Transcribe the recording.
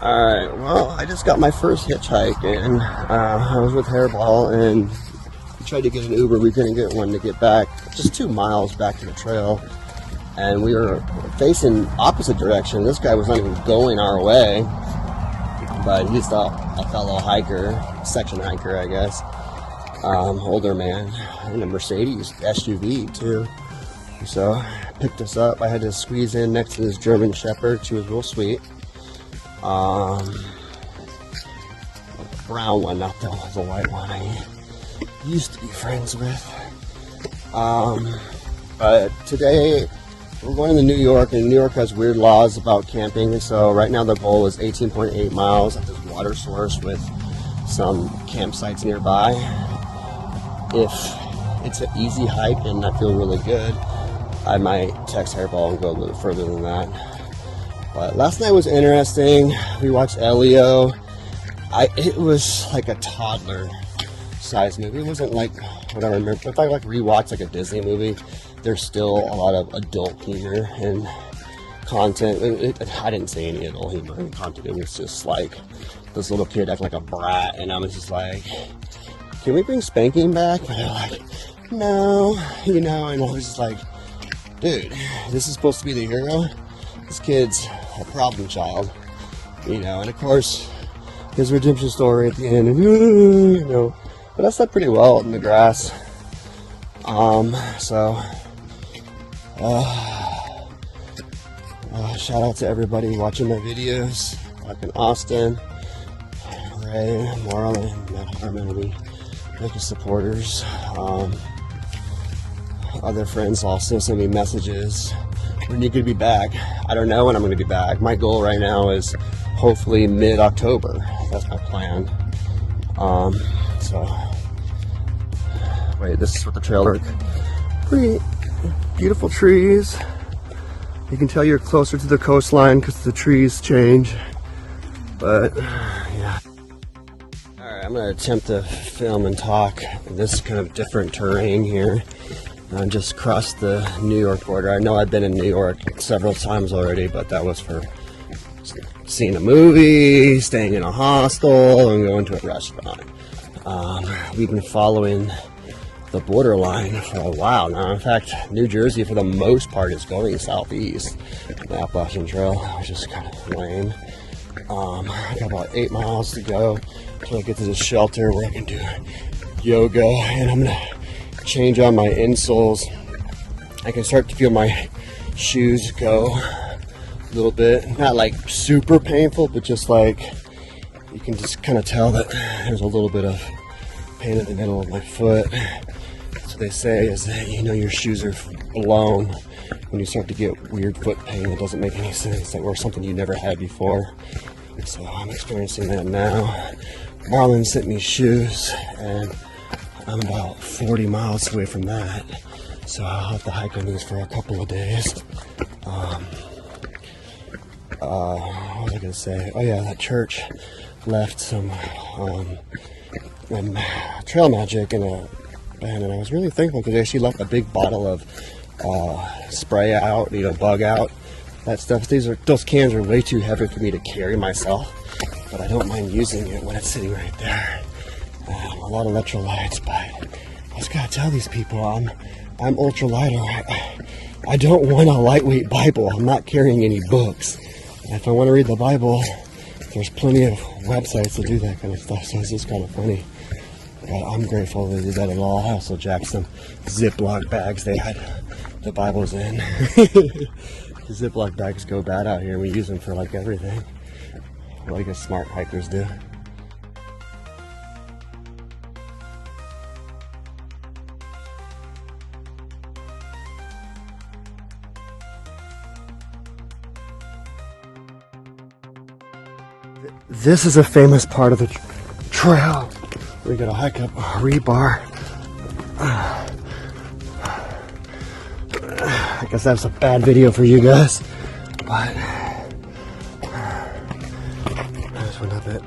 Alright, well, I just got my first hitchhike, and I was with Hairball, and we tried to get an Uber. We couldn't get one to get back, just 2 miles back to the trail, and we were facing opposite direction. This guy was not even going our way, but he's a fellow hiker, section hiker, I guess. Older man, in a Mercedes SUV, too. So, picked us up. I had to squeeze in next to this German Shepherd. She was real sweet. Brown one, not the white one I used to be friends with. But today we're going to New York, and New York has weird laws about camping, and so right now the goal is 18.8 miles at this water source with some campsites nearby. If it's an easy hike and I feel really good, I might text Hairball and go a little further than that. But last night was interesting. We watched Elio. It was like a toddler size movie. It wasn't like what I remember. If I rewatch like a Disney movie, there's still a lot of adult humor and content. I didn't say any adult humor and content. It was just like this little kid acting like a brat, and I was just like, "Can we bring spanking back?" And they're like, "No," and I was just like, "Dude, this is supposed to be the hero. This kid's a problem child," and of course his redemption story at the end, but that slept pretty well in the grass. Shout out to everybody watching my videos, like in Austin, Ray, Marlon, Matt Harmon, we biggest supporters. Other friends also send me messages. When you could be back? I don't know when I'm going to be back. My goal right now is hopefully mid-October. That's my plan. Wait, this is what the trail looks like. Pretty beautiful trees. You can tell you're closer to the coastline because the trees change. But yeah. Alright, I'm going to attempt to film and talk in this kind of different terrain here. I just crossed the New York border. I know I've been in New York several times already, but that was for seeing a movie, staying in a hostel, and going to a restaurant. We've been following the borderline for a while now. In fact, New Jersey, for the most part, is going southeast. The Appalachian Trail, which is kind of lame. I got about 8 miles to go until I get to the shelter where I can do yoga, and I'm going to change on my insoles. I can start to feel my shoes go a little bit, not like super painful, but just like you can just kind of tell that there's a little bit of pain in the middle of my foot. So they say is that your shoes are blown when you start to get weird foot pain. It doesn't make any sense, or something you never had before. So I'm experiencing that now. Marlon sent me shoes, and I'm about 40 miles away from that, so I'll have to hike on these for a couple of days. What was I going to say? Oh yeah, that church left some trail magic in a bin, and I was really thankful because she left a big bottle of spray out, bug out, that stuff. Those cans are way too heavy for me to carry myself, but I don't mind using it when it's sitting right there. A lot of electrolytes, but I just gotta tell these people I'm ultralighter. I don't want a lightweight Bible. I'm not carrying any books. And if I want to read the Bible, there's plenty of websites to do that kind of stuff, so it's just kind of funny. But I'm grateful they did that at all. I also jacked some Ziploc bags they had the Bibles in. The Ziploc bags go bad out here. We use them for like everything. Like us smart hikers do. This is a famous part of the trail. We gotta hike up a rebar. I guess that's a bad video for you guys, but that's one of it.